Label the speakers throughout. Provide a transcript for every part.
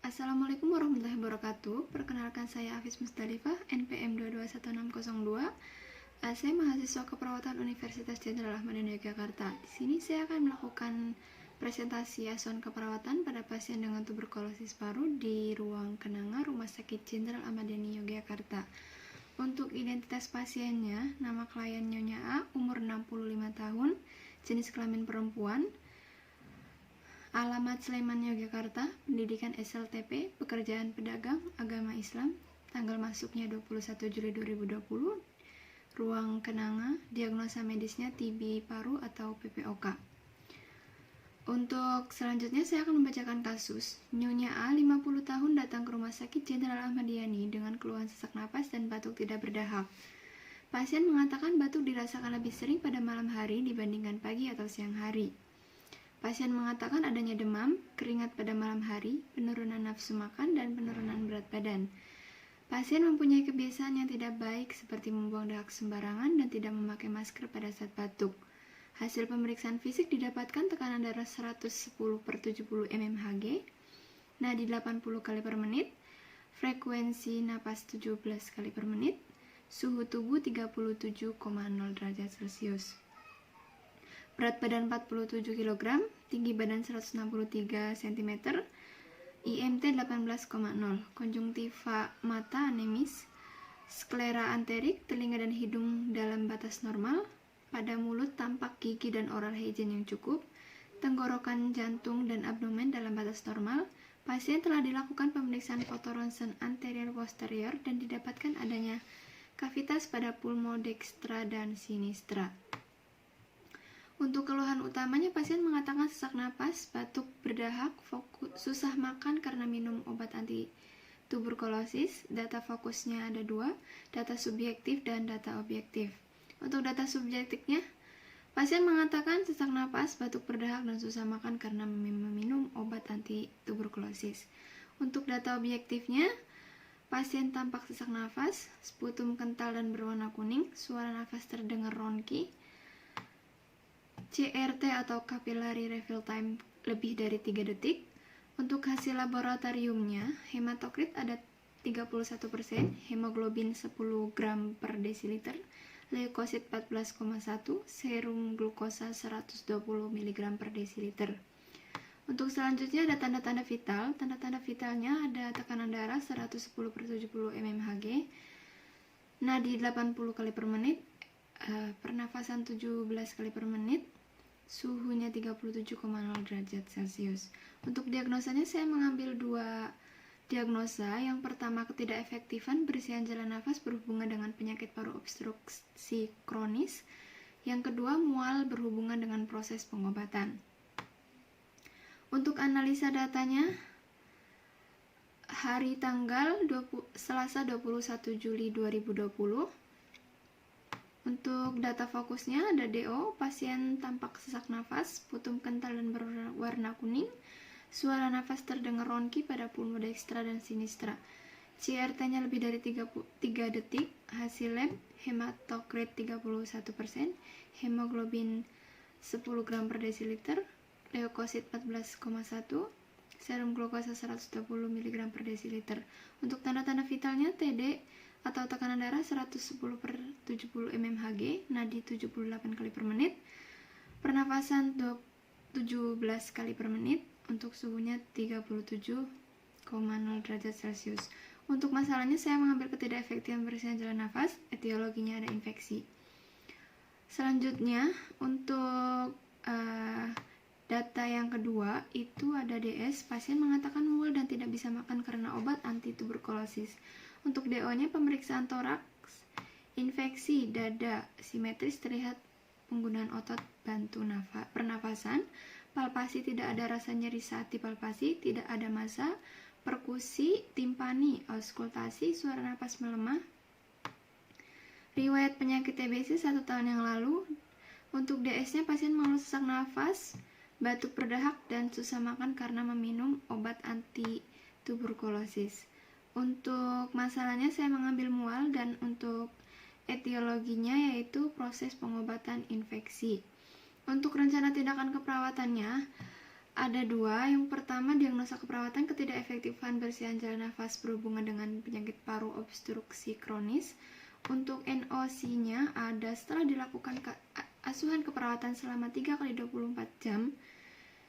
Speaker 1: Assalamualaikum warahmatullahi wabarakatuh. Perkenalkan saya Hafiz Mustalifah, NPM 221602. Saya mahasiswa keperawatan Universitas Jenderal Ahmad Yani Yogyakarta. Di sini saya akan melakukan presentasi asuhan keperawatan pada pasien dengan tuberkulosis paru di ruang kenanga Rumah Sakit Jenderal Ahmad Yani Yogyakarta. Untuk identitas pasiennya, nama klien Nyonya A, umur 65 tahun, jenis kelamin perempuan, alamat Sleman, Yogyakarta, pendidikan SLTP, pekerjaan pedagang, agama Islam, tanggal masuknya 21 Juli 2020, ruang kenanga, diagnosa medisnya TB paru atau PPOK. Untuk selanjutnya saya akan membacakan kasus. Nyonya A, 50 tahun, datang ke Rumah Sakit Jenderal Ahmad Yani dengan keluhan sesak napas dan batuk tidak berdahak. Pasien mengatakan batuk dirasakan lebih sering pada malam hari dibandingkan pagi atau siang hari. Pasien mengatakan adanya demam, keringat pada malam hari, penurunan nafsu makan, dan penurunan berat badan. Pasien mempunyai kebiasaan yang tidak baik seperti membuang dahak sembarangan dan tidak memakai masker pada saat batuk. Hasil pemeriksaan fisik didapatkan tekanan darah 110/70 mmHg, nadi 80 kali per menit, frekuensi napas 17 kali per menit, suhu tubuh 37,0 derajat Celcius. Berat badan 47 kg, tinggi badan 163 cm, IMT 18,0, konjungtiva mata anemis, sklera anterik, telinga dan hidung dalam batas normal, pada mulut tampak gigi dan oral hygiene yang cukup, tenggorokan, jantung, dan abdomen dalam batas normal. Pasien telah dilakukan pemeriksaan foto ronsen anterior posterior dan didapatkan adanya kavitas pada pulmo dextra dan sinistra. Untuk keluhan utamanya, pasien mengatakan sesak napas, batuk berdahak, susah makan karena minum obat anti tuberkulosis. Data fokusnya ada 2, data subjektif dan data objektif. Untuk data subjektifnya, pasien mengatakan sesak napas, batuk berdahak, dan susah makan karena meminum obat anti tuberkulosis. Untuk data objektifnya, pasien tampak sesak nafas, sputum kental dan berwarna kuning, suara nafas terdengar ronki, CRT atau capillary refill time lebih dari 3 detik. Untuk hasil laboratoriumnya, hematokrit ada 31%, hemoglobin 10 gram per desiliter, leukosit 14,1, serum glukosa 120 mg per desiliter. Untuk selanjutnya ada tanda-tanda vital. Tanda-tanda vitalnya ada tekanan darah 110/70 mmHg, nadi 80 kali per menit, pernafasan 17 kali per menit, suhunya 37,0 derajat Celcius. Untuk diagnosanya saya mengambil 2 diagnosa. Yang pertama, ketidakefektifan bersihan jalan nafas berhubungan dengan penyakit paru obstruksi kronis. Yang kedua, mual berhubungan dengan proses pengobatan. Untuk analisa datanya, hari tanggal Selasa 21 Juli 2020. Untuk data fokusnya ada DO, pasien tampak sesak nafas, putum kental dan berwarna kuning, suara nafas terdengar ronki pada pulmo dextra dan sinistra. CRT-nya lebih dari 3 detik, hasil lab hematokrit 31%, hemoglobin 10 gram per desiliter, leukosit 14,1, serum glukosa 120 mg per desiliter. Untuk tanda-tanda vitalnya TD atau tekanan darah 110/70 mmHg, nadi 78 kali per menit, pernafasan 17 kali per menit, untuk suhunya 37,0 derajat Celcius. Untuk masalahnya saya mengambil ketidakefektifan bersihan jalan nafas, etiologinya ada infeksi. Selanjutnya untuk data yang kedua itu ada DS, pasien mengatakan mual dan tidak bisa makan karena obat anti tuberkulosis. Untuk DO-nya pemeriksaan toraks, infeksi dada simetris, terlihat penggunaan otot bantu pernafasan, palpasi tidak ada rasa nyeri saat dipalpasi, tidak ada massa, perkusi, timpani, auskultasi, suara napas melemah. Riwayat penyakit TBC 1 tahun yang lalu. Untuk DS-nya pasien mengeluh sesak nafas, batuk berdahak, dan susah makan karena meminum obat anti tuberkulosis. Untuk masalahnya saya mengambil mual dan untuk etiologinya yaitu proses pengobatan infeksi. Untuk rencana tindakan keperawatannya Ada dua. Yang pertama, diagnosa keperawatan ketidakefektifan bersihan jalan nafas berhubungan dengan penyakit paru obstruksi kronis. Untuk NOC-nya ada setelah dilakukan asuhan keperawatan selama 3 kali 24 jam,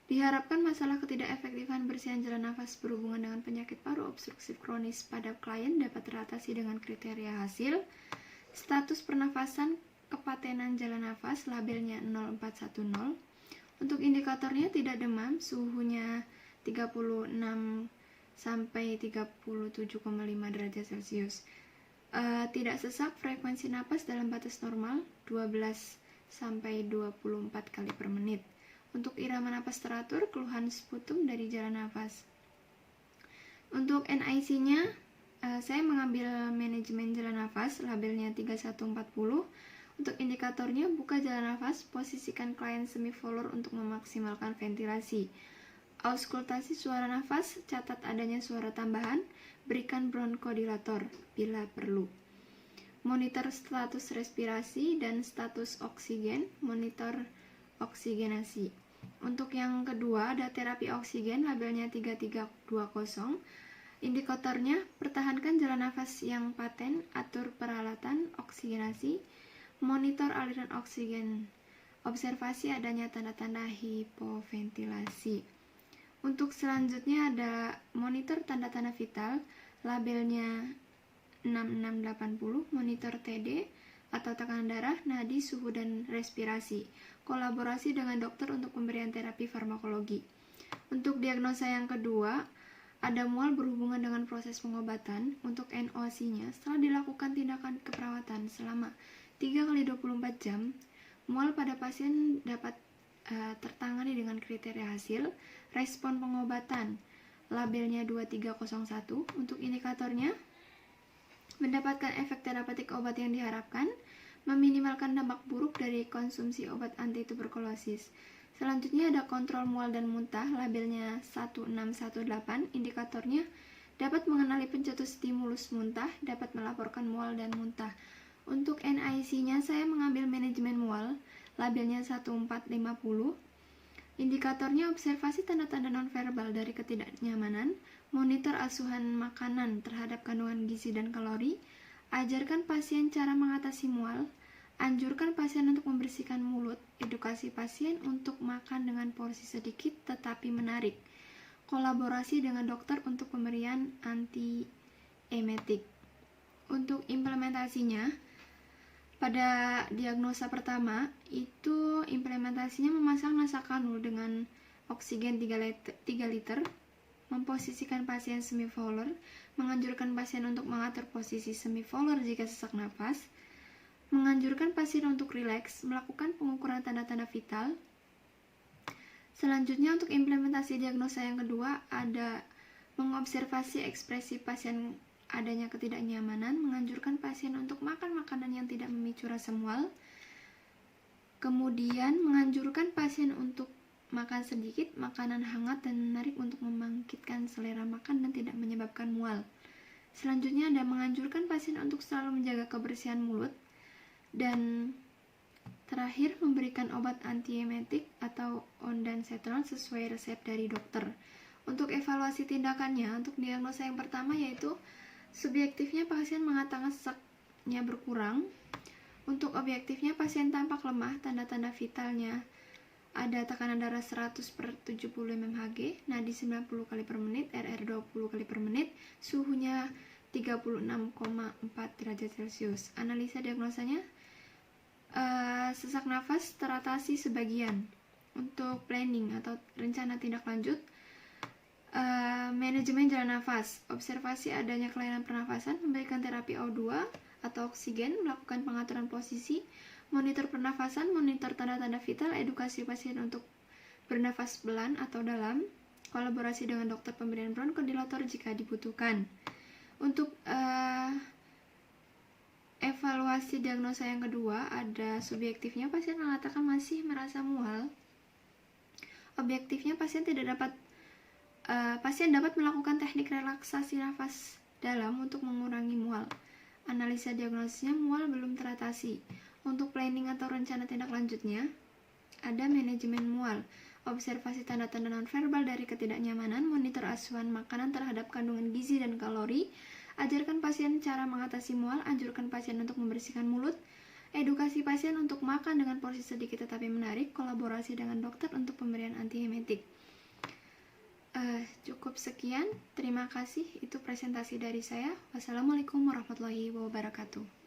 Speaker 1: diharapkan masalah ketidakefektifan bersihan jalan nafas berhubungan dengan penyakit paru obstruktif kronis pada klien dapat teratasi dengan kriteria hasil. Status pernafasan kepatenan jalan nafas labelnya 0410. Untuk indikatornya tidak demam, suhunya 36 sampai 37,5 derajat Celcius. Tidak sesak, frekuensi napas dalam batas normal 12 sampai 24 kali per menit. Untuk irama napas teratur, keluhan sputum dari jalan nafas. Untuk NIC-nya, saya mengambil manajemen jalan nafas, labelnya 3140. Untuk indikatornya, buka jalan nafas, posisikan klien semivolur untuk memaksimalkan ventilasi. Auskultasi suara nafas, catat adanya suara tambahan, berikan bronkodilator bila perlu. Monitor status respirasi dan status oksigen, monitor oksigenasi. Untuk yang kedua, ada terapi oksigen, labelnya 3320. Indikatornya, pertahankan jalan nafas yang paten, atur peralatan oksigenasi, monitor aliran oksigen, observasi adanya tanda-tanda hipoventilasi. Untuk selanjutnya ada monitor tanda-tanda vital, labelnya 6680, monitor TD atau tekanan darah, nadi, suhu, dan respirasi. Kolaborasi dengan dokter untuk pemberian terapi farmakologi. Untuk diagnosa yang kedua, ada mual berhubungan dengan proses pengobatan. Untuk NOC-nya, setelah dilakukan tindakan keperawatan selama 3 kali 24 jam, mual pada pasien dapat tertangani dengan kriteria hasil. Respon pengobatan, labelnya 2301. Untuk indikatornya, mendapatkan efek terapeutik obat yang diharapkan, meminimalkan dampak buruk dari konsumsi obat anti-tuberkulosis. Selanjutnya ada kontrol mual dan muntah, labelnya 1618. Indikatornya, dapat mengenali pencetus stimulus muntah, dapat melaporkan mual dan muntah. Untuk NIC-nya, saya mengambil manajemen mual, labelnya 1450. Indikatornya, observasi tanda-tanda nonverbal dari ketidaknyamanan, monitor asuhan makanan terhadap kandungan gizi dan kalori, ajarkan pasien cara mengatasi mual, anjurkan pasien untuk membersihkan mulut, edukasi pasien untuk makan dengan porsi sedikit tetapi menarik, kolaborasi dengan dokter untuk pemberian antiemetik. Untuk implementasinya, pada diagnosa pertama, itu implementasinya memasang nasakanul dengan oksigen 3 liter, memposisikan pasien semivolur, menganjurkan pasien untuk mengatur posisi semivolur jika sesak napas, menganjurkan pasien untuk rileks, melakukan pengukuran tanda-tanda vital. Selanjutnya, untuk implementasi diagnosa yang kedua, ada mengobservasi ekspresi pasien adanya ketidaknyamanan, menganjurkan pasien untuk makan makanan yang tidak memicu rasa mual, kemudian menganjurkan pasien untuk makan sedikit makanan hangat dan menarik untuk membangkitkan selera makan dan tidak menyebabkan mual. Selanjutnya ada menganjurkan pasien untuk selalu menjaga kebersihan mulut, dan terakhir memberikan obat antiemetik atau ondansetron sesuai resep dari dokter. Untuk evaluasi tindakannya, untuk diagnosa yang pertama yaitu subjektifnya pasien mengatakan sesaknya berkurang. Untuk objektifnya pasien tampak lemah, tanda-tanda vitalnya ada tekanan darah 100/70 mmHg, nadi 90 kali per menit, RR 20 kali per menit, suhunya 36,4 derajat Celcius. Analisa diagnosanya, sesak nafas teratasi sebagian. Untuk planning atau rencana tindak lanjut, manajemen jalan nafas, observasi adanya kelainan pernafasan, memberikan terapi O2 atau oksigen, melakukan pengaturan posisi, monitor pernafasan, monitor tanda-tanda vital, edukasi pasien untuk bernafas pelan atau dalam, kolaborasi dengan dokter pemberian bronkodilator jika dibutuhkan. Untuk evaluasi diagnosa yang kedua, ada subjektifnya pasien mengatakan masih merasa mual. Objektifnya pasien dapat melakukan teknik relaksasi nafas dalam untuk mengurangi mual. Analisa diagnosisnya, mual belum teratasi. Untuk planning atau rencana tindak lanjutnya, ada manajemen mual, observasi tanda-tanda nonverbal dari ketidaknyamanan, monitor asuhan makanan terhadap kandungan gizi dan kalori, ajarkan pasien cara mengatasi mual, anjurkan pasien untuk membersihkan mulut, edukasi pasien untuk makan dengan porsi sedikit tetapi menarik, kolaborasi dengan dokter untuk pemberian antiemetik. Cukup sekian, terima kasih. Itu presentasi dari saya. Wassalamualaikum warahmatullahi wabarakatuh.